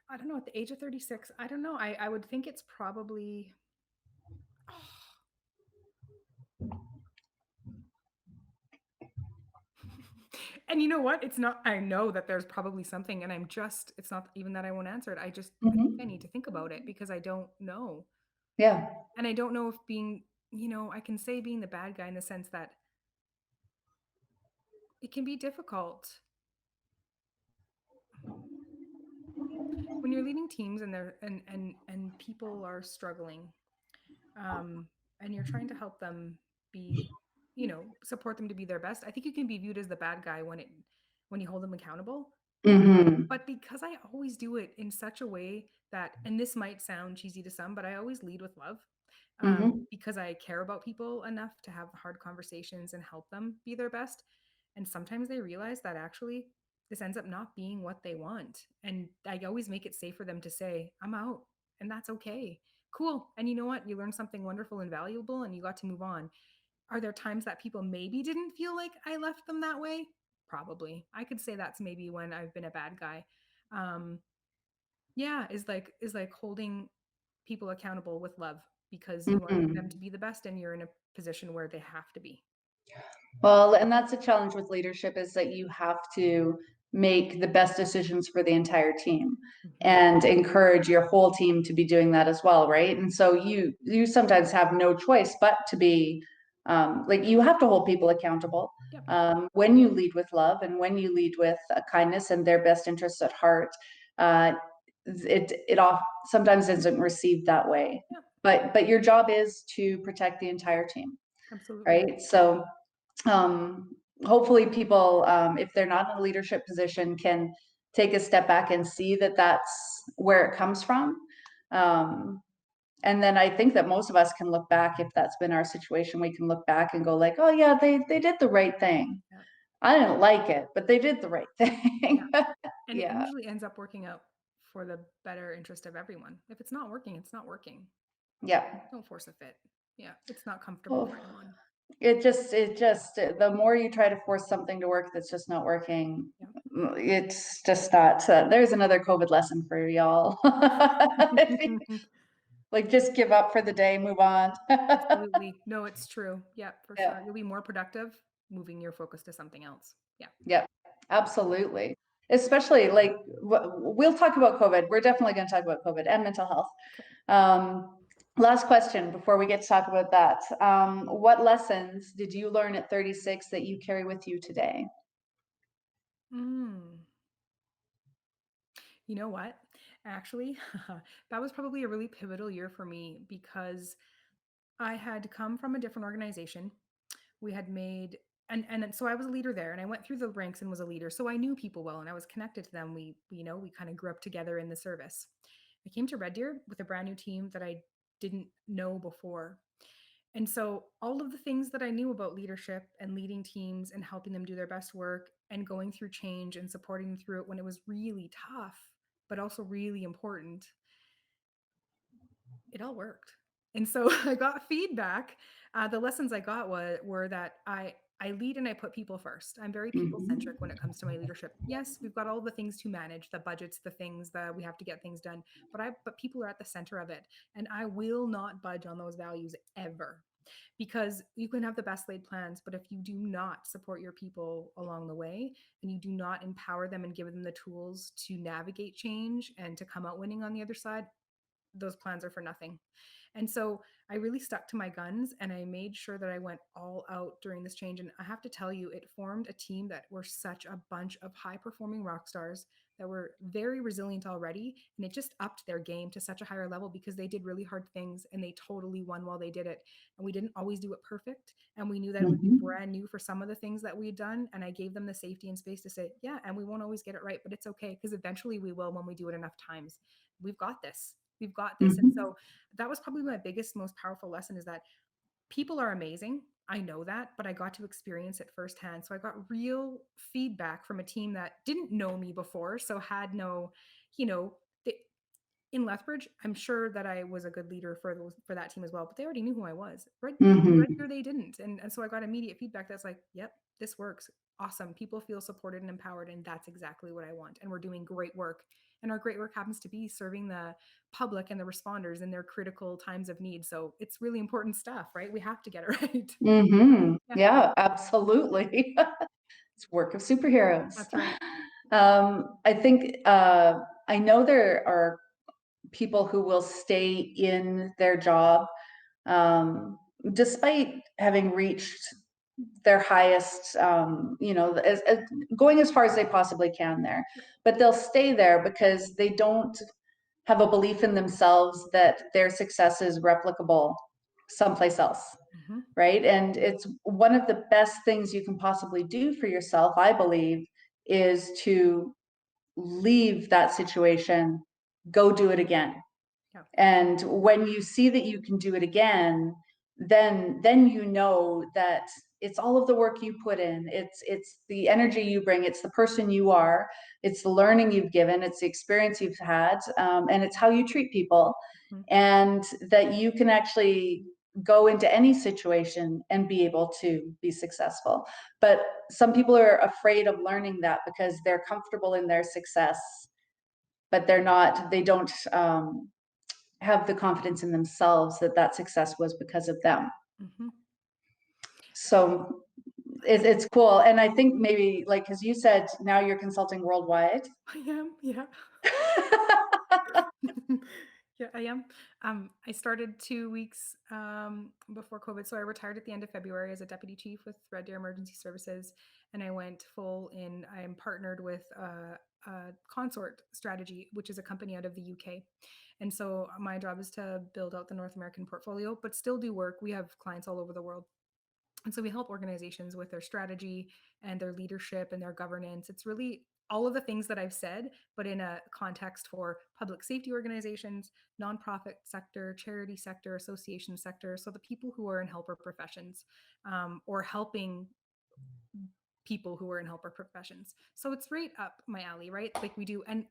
I don't know. At the age of 36, I don't know. I would think it's probably. And you know what? It's not, I know that there's probably something, and it's not even that I won't answer it. I think I Mhm. need to think about it because I don't know. Yeah. And I don't know if I can say being the bad guy in the sense that it can be difficult when you're leading teams and and people are struggling, um, and you're trying to help them be, support them to be their best. I think you can be viewed as the bad guy when you hold them accountable. Hmm. But because I always do it in such a way that, and this might sound cheesy to some, but I always lead with love, Hmm. because I care about people enough to have hard conversations and help them be their best. And sometimes they realize that actually this ends up not being what they want. And I always make it safe for them to say, I'm out. And that's okay. Cool. And you know what? You learned something wonderful and valuable and you got to move on. Are there times that people maybe didn't feel like I left them that way? Probably. I could say that's maybe when I've been a bad guy. Um, yeah, is like holding people accountable with love because you want them to Hmm. be the best and you're in a position where they have to be. Well, and that's a challenge with leadership is that you have to make the best decisions for the entire team Hmm. and encourage your whole team to be doing that as well, right? And so you sometimes have no choice but to be like you have to hold people accountable Yep. when you lead with love and when you lead with kindness and their best interests at heart. Uh, it off sometimes isn't received that way, Yep. but your job is to protect the entire team, Absolutely. right? So um, hopefully people, if they're not in a leadership position, can take a step back and see that that's where it comes from. Um, and then I think that most of us can look back, if that's been our situation, we can look back and go like, oh yeah, they did the right thing. Yep. I didn't like it, but they did the right Yeah. thing. And it Yeah, usually ends up working out for the better interest of everyone. If it's not working, it's not working. yeah. Don't force a fit. Yeah. It's not comfortable Oh, for anyone. it just the more you try to force something to work that's just not working, Yeah. it's just not. There's another COVID lesson for y'all. Like just give up for the day, move on. Absolutely. No, it's true. Yeah, for Yeah, sure. You'll be more productive moving your focus to something else. Yeah. yeah, absolutely. Especially like we'll talk about COVID. We're definitely going to talk about COVID and mental health. Okay. Um, Last question before we get to talk about that. What lessons did you learn at 36 that you carry with you today? Mm. You know what? Actually, that was probably a really pivotal year for me because I had come from a different organization. We had made and so I was a leader there and I went through the ranks and was a leader. So I knew people well and I was connected to them. We kind of grew up together in the service. I came to Red Deer with a brand new team that I didn't know before. And so all of the things that I knew about leadership and leading teams and helping them do their best work and going through change and supporting them through it when it was really tough, but also really important, it all worked. And so I got feedback. The lessons I got were that I lead and I put people first. I'm very people centric when it comes to my leadership. Yes, we've got all the things to manage, the budgets, the things that we have to get things done, but people are at the center of it, and I will not budge on those values ever. Because you can have the best laid plans, but if you do not support your people along the way and you do not empower them and give them the tools to navigate change and to come out winning on the other side, those plans are for nothing. And so I really stuck to my guns and I made sure that I went all out during this change. And I have to tell you, it formed a team that were such a bunch of high performing rock stars that were very resilient already, and it just upped their game to such a higher level because they did really hard things and they totally won while they did it. And we didn't always do it perfect, and we knew that it would be Mhm. brand new for some of the things that we had done, and I gave them the safety and space to say, yeah, and we won't always get it right, but it's okay because eventually we will when we do it enough times. We've got this. We've got this. And Mhm. so that was probably my biggest, most powerful lesson, is that people are amazing. I know that, but I got to experience it firsthand. So I got real feedback from a team that didn't know me before, so had no, you know, they, in Lethbridge, I'm sure that I was a good leader for that team as well, but they already knew who I was. Red Mhm. Deer, they didn't, and so I got immediate feedback that's like, "Yep, this works. Awesome. People feel supported and empowered, and that's exactly what I want. And we're doing great work. And our great work happens to be serving the public and the responders in their critical times of need. So it's really important stuff, right? We have to get it right. Mhm. Yeah, Yeah, absolutely. It's work of superheroes. that's right. I think, I know there are people who will stay in their job, um, despite having reached their highest, as going as far as they possibly can there. But they'll stay there because they don't have a belief in themselves that their success is replicable someplace else, Hmm. right? And it's one of the best things you can possibly do for yourself, I believe, is to leave that situation, go do it again. Yeah. And when you see that you can do it again, then you know that it's all of the work you put in, it's the energy you bring, it's the person you are, it's the learning you've given, it's the experience you've had, and it's how you treat people, Hmm. and that you can actually go into any situation and be able to be successful. But some people are afraid of learning that because they're comfortable in their success, but they don't have the confidence in themselves that that success was because of them. Hmm. So it's cool. And I think maybe, like, as you said, now you're consulting worldwide. I am. Yeah. Yeah, I am. I started 2 weeks before COVID. So I retired at the end of February as a deputy chief with Red Deer Emergency Services, and I went full in. I am partnered with Consort Strategy, which is a company out of the UK. And so my job is to build out the North American portfolio, but still do work. We have clients all over the world. And so we help organizations with their strategy and their leadership and their governance. It's really all of the things that I've said, but in a context for public safety organizations, nonprofit sector, charity sector, association sector. So the people who are in helper professions, or helping people who are in helper professions. So it's right up my alley, right? Like we do, and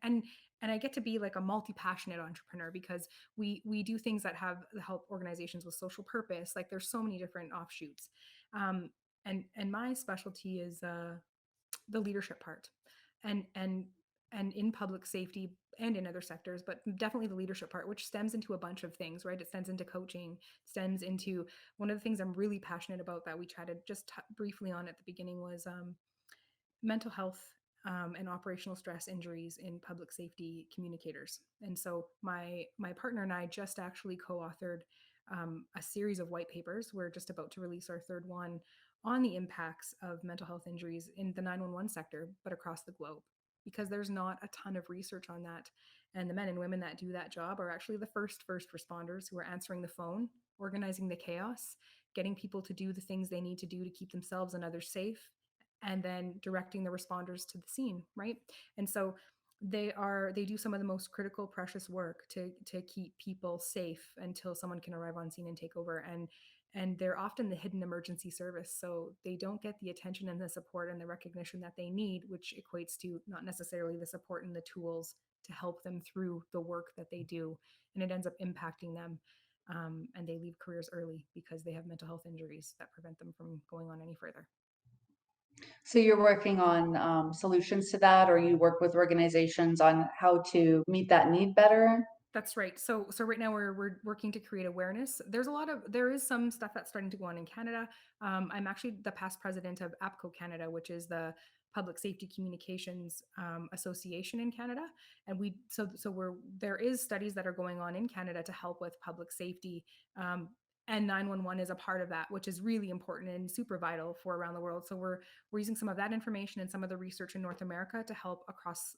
I get to be like a multi-passionate entrepreneur because we do things that have help organizations with social purpose. Like there's so many different offshoots. Um, and my specialty is the leadership part, and and and in public safety and in other sectors, but definitely the leadership part, which stems into a bunch of things, right? It stems into coaching, stems into one of the things I'm really passionate about that we chatted just briefly on at the beginning was mental health, and operational stress injuries in public safety communicators. And so my partner and I just actually co-authored a series of white papers. We're just about to release our third one on the impacts of mental health injuries in the 911 sector, but across the globe, because there's not a ton of research on that. And the men and women that do that job are actually the first responders who are answering the phone, organizing the chaos, getting people to do the things they need to do to keep themselves and others safe, and then directing the responders to the scene, right? And so they do some of the most critical, precious work to keep people safe until someone can arrive on scene and take over. And they're often the hidden emergency service, so they don't get the attention and the support and the recognition that they need, which equates to not necessarily the support and the tools to help them through the work that they do, and it ends up impacting them. And they leave careers early because they have mental health injuries that prevent them from going on any further. So you're working on solutions to that, or you work with organizations on how to meet that need better? That's right. So right now we're working to create awareness. There is some stuff that's starting to go on in Canada. I'm actually the past president of APCO Canada, which is the Public Safety Communications Association in Canada, and there is studies that are going on in Canada to help with public safety. Um, and 911 is a part of that, which is really important and super vital for around the world. So we're using some of that information and some of the research in North America to help across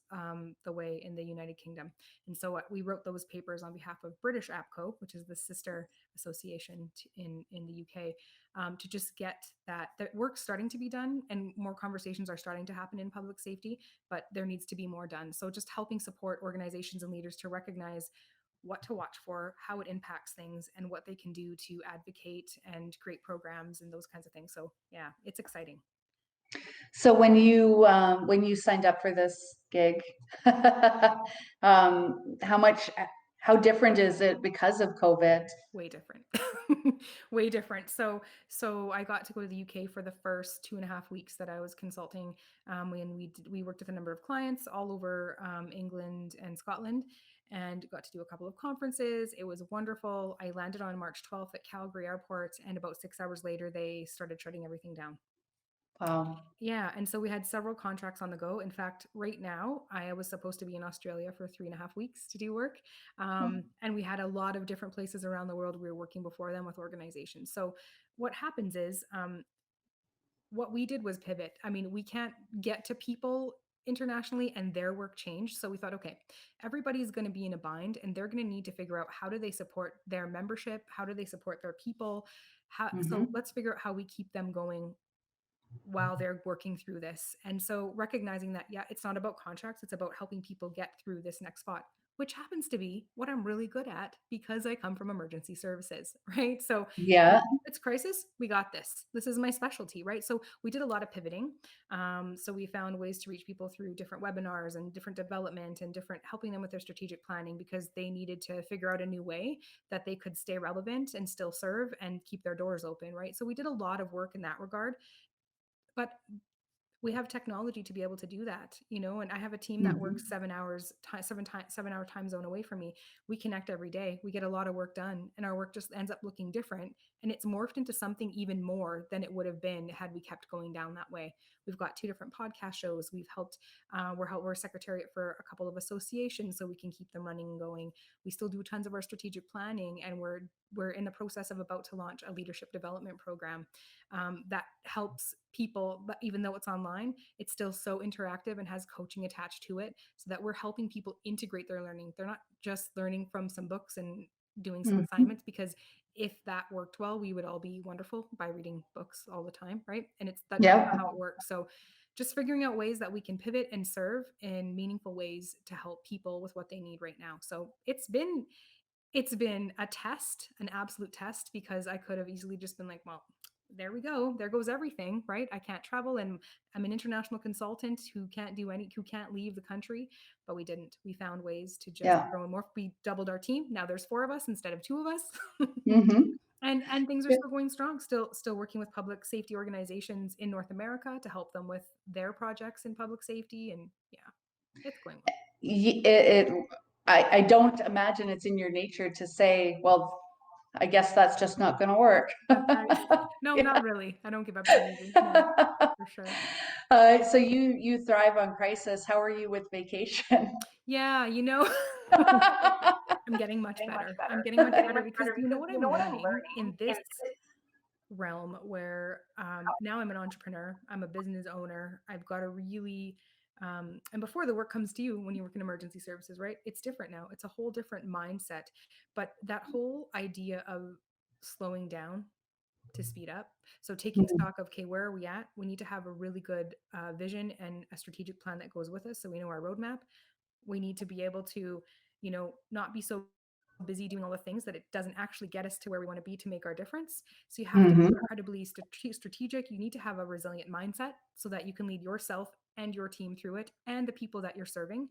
the way in the United Kingdom. And so we wrote those papers on behalf of British APCO, which is the sister association in the UK, to just get that work's starting to be done and more conversations are starting to happen in public safety, but there needs to be more done. So just helping support organizations and leaders to recognize what to watch for, how it impacts things, and what they can do to advocate and create programs and those kinds of things. So yeah, it's exciting. So when you signed up for this gig, how much how different is it because of COVID? Way different. Way different. So I got to go to the UK for the first 2.5 weeks that I was consulting. We worked with a number of clients all over England and Scotland, and got to do a couple of conferences. It was wonderful. I landed on March 12th at Calgary Airport, and about 6 hours later, they started shutting everything down. Wow. Yeah, and so we had several contracts on the go. In fact, right now, I was supposed to be in Australia for 3.5 weeks to do work. And we had a lot of different places around the world we were working before them with organizations. So what happens is, what we did was pivot. I mean, we can't get to people internationally and their work changed. So we thought, okay, everybody's going to be in a bind and they're going to need to figure out how do they support their membership? How do they support their people? So Mhm. let's figure out how we keep them going while they're working through this. And so recognizing that, yeah, it's not about contracts, it's about helping people get through this next spot, which happens to be what I'm really good at because I come from emergency services, right? So Yeah. it's crisis, we got this. This is my specialty, right? So we did a lot of pivoting. So we found ways to reach people through different webinars and different development and different helping them with their strategic planning because they needed to figure out a new way that they could stay relevant and still serve and keep their doors open, right? So we did a lot of work in that regard. But we have technology to be able to do that, and I have a team that works Mhm. 7 hours 7 hour time zone away from me. We connect every day, we get a lot of work done, and our work just ends up looking different, and it's morphed into something even more than it would have been had we kept going down that way. We've got two different podcast shows. We're secretariat for a couple of associations so we can keep them running and going. We still do tons of our strategic planning, and we're in the process of about to launch a leadership development program that helps people, but even though it's online, it's still so interactive and has coaching attached to it so that we're helping people integrate their learning. They're not just learning from some books and doing some Mhm. assignments, because if that worked well, we would all be wonderful by reading books all the time, right? And that's Yep. not how it works. So just figuring out ways that we can pivot and serve in meaningful ways to help people with what they need right now. So it's been a test, an absolute test, because I could have easily just been like, well, there we go. There goes everything, right? I can't travel and I'm an international consultant who can't leave the country, but we didn't. We found ways to just Yeah. grow and more. We doubled our team. Now there's four of us instead of two of us. Mhm. And things are still going strong. Still working with public safety organizations in North America to help them with their projects in public safety, and yeah, it's going well. It I don't imagine it's in your nature to say, well, I guess that's just not going to work. That's right. No, not Yeah. really. I don't give up too easy. No, for sure. So you thrive on crisis. How are you with vacation? Yeah, I'm getting much better. I'm getting much better because you know what I'm learning in this realm where now I'm an entrepreneur, I'm a business owner, I've got a really and before the work comes to you when you work in emergency services, right? It's different now. It's a whole different mindset. But that whole idea of slowing down to speed up. So taking Mhm. stock of, okay, where are we at? We need to have a really good vision and a strategic plan that goes with us so we know our roadmap. We need to be able to, not be so busy doing all the things that it doesn't actually get us to where we want to be to make our difference. So you have to be Mhm. incredibly strategic. You need to have a resilient mindset so that you can lead yourself and your team through it and the people that you're serving.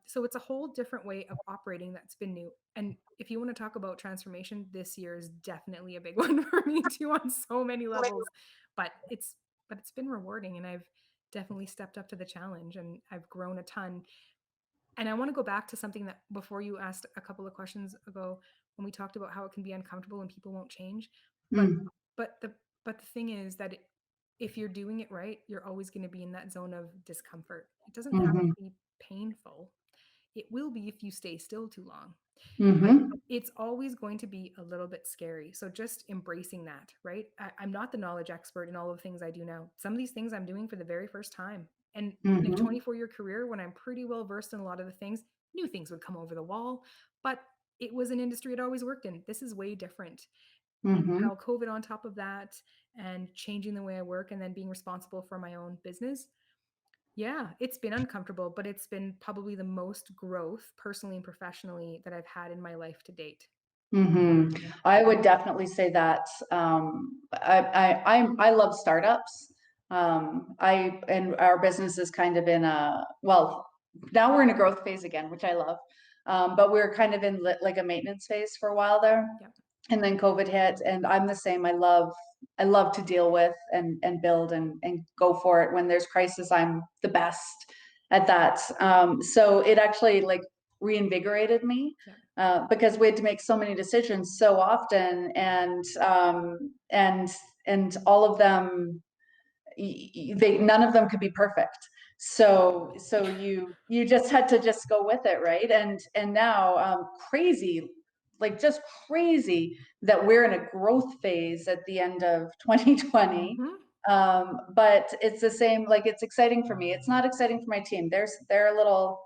So it's a whole different way of operating that's been new. And if you want to talk about transformation, this year is definitely a big one for me too on so many levels. But it's been rewarding, and I've definitely stepped up to the challenge and I've grown a ton. And I want to go back to something that before you asked a couple of questions ago when we talked about how it can be uncomfortable and people won't change. But Mm. but the thing is that if you're doing it right, you're always going to be in that zone of discomfort. It doesn't have Mhm. to be painful. It will be if you stay still too long. But Mhm. it's always going to be a little bit scary. So just embracing that, right? I'm not the knowledge expert in all of the things I do now. Some of these things I'm doing for the very first time. And in a Mhm. 24-year career, when I'm pretty well versed in a lot of the things, new things would come over the wall. But it was an industry I'd always worked in. This is way different. And Mhm. how COVID on top of that and changing the way I work and then being responsible for my own business. Yeah, it's been uncomfortable, but it's been probably the most growth personally and professionally that I've had in my life to date. Mhm. Yeah. I would definitely say that, I love startups. And our business is kind of in a, well, now we're in a growth phase again, which I love. But we were kind of in like a maintenance phase for a while there. Yep. And then COVID hit, and I'm the same. I love to deal with and build and go for it. When there's crisis, I'm the best at that. So it actually like reinvigorated me, Yep. because we had to make so many decisions so often, and all of them, they, none of them could be perfect. So you just had to just go with it, right? And now, crazy, like just crazy that we're in a growth phase at the end of 2020. Mhm. But it's the same, like it's exciting for me. It's not exciting for my team. They're a little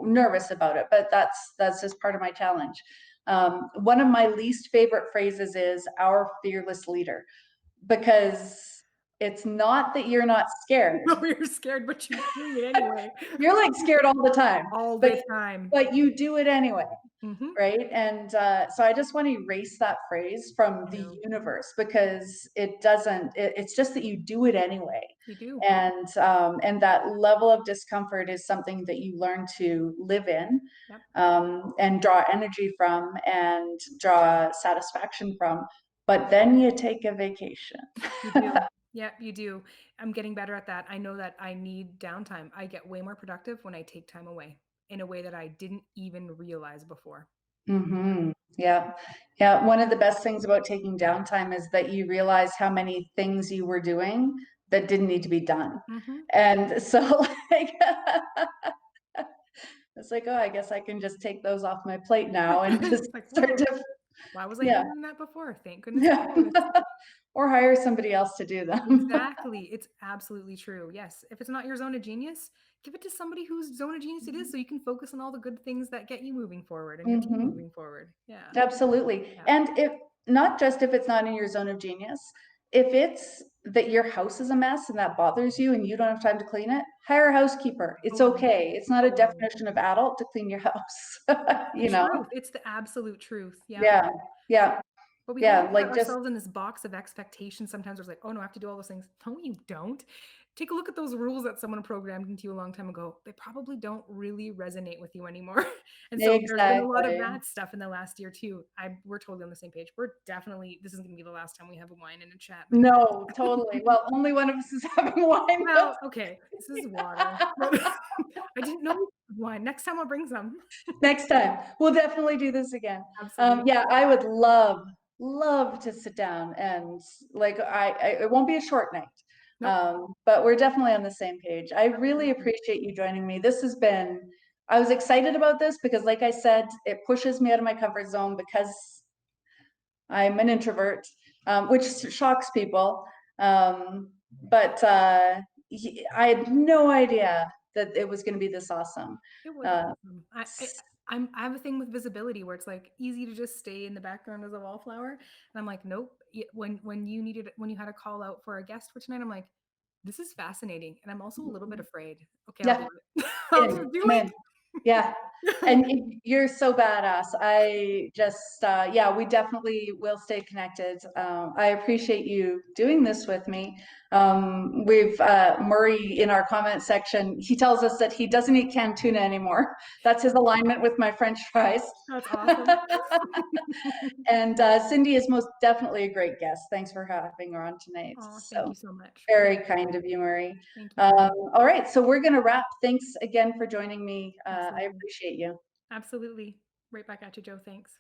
nervous about it, but that's just part of my challenge. One of my least favorite phrases is "our fearless leader," because it's not that you're not scared. No, you're scared, but you're doing it anyway. You're like scared all the time, All the but time. but you do it anyway, Mhm. right? And so I just want to erase that phrase from I the know. universe, because it doesn't. It's just that you do it anyway, You do. and that level of discomfort is something that you learn to live in, Yep. and draw energy from and draw satisfaction from. But then you take a vacation. You do. Yeah, you do. I'm getting better at that. I know that I need downtime. I get way more productive when I take time away in a way that I didn't even realize before. Mhm. Yeah. Yeah, one of the best things about taking downtime is that you realize how many things you were doing that didn't need to be done. Mhm. And so, like, it's like, "Oh, I guess I can just take those off my plate now and just It's like, start "Whoa, to." why was I Yeah. doing that before? Thank goodness for Yeah. doing this." Or hire somebody else to do them. Exactly. It's absolutely true. Yes. If it's not your zone of genius, give it to somebody whose zone of genius it is so you can focus on all the good things that get you moving forward and your team Mhm. moving forward. Yeah. Absolutely. Yeah. And if not just if it's not in your zone of genius, if it's that your house is a mess and that bothers you and you don't have time to clean it, hire a housekeeper. It's Totally. okay. It's not a Totally. definition of adult to clean your house, It's the you know? truth. It's the absolute truth. Yeah. Yeah. Yeah. But we hold Yeah. Like just, ourselves in this box of expectations sometimes. We're like, oh no, I have to do all those things. No, you don't. Take a look at those rules that someone programmed into you a long time ago. They probably don't really resonate with you anymore. And so there's been a lot of exactly. that stuff in the last year too. We're totally on the same page. We're definitely, this is going to be the last time we have a wine and a chat. No, totally. Well, only one of us is having wine. Well, okay, this is water. But I didn't know we had wine. Next time I'll bring some. Next time. We'll definitely do this again. Absolutely. Yeah, I would love to sit down and like it won't be a short night. Nope. But we're definitely on the same page. I really Absolutely. appreciate you joining me. This has been, I was excited about this because like I said, it pushes me out of my comfort zone because I'm an introvert, which shocks people. But I had no idea that it was going to be this awesome. It was Uh, awesome. I have a thing with visibility where it's like easy to just stay in the background as a wallflower, and I'm like, nope. When you had a call out for a guest for tonight, I'm like, this is fascinating, and I'm also a little bit afraid. Okay, I'll do yeah, it. I'll in, just do come in. Yeah. it. And you're so badass. I just, yeah, we definitely will stay connected. I appreciate you doing this with me. We've, Murray in our comment section, he tells us that he doesn't eat canned tuna anymore. That's his alignment with my French fries. That's awesome. And Cindy is most definitely a great guest. Thanks for having her on tonight. Oh, thank So you so much. very Thank you. kind of you, Murray. Thank you. All right, so we're going to wrap. Thanks again for joining me. I Absolutely. appreciate you. Absolutely. Right back at you, Joe. Thanks.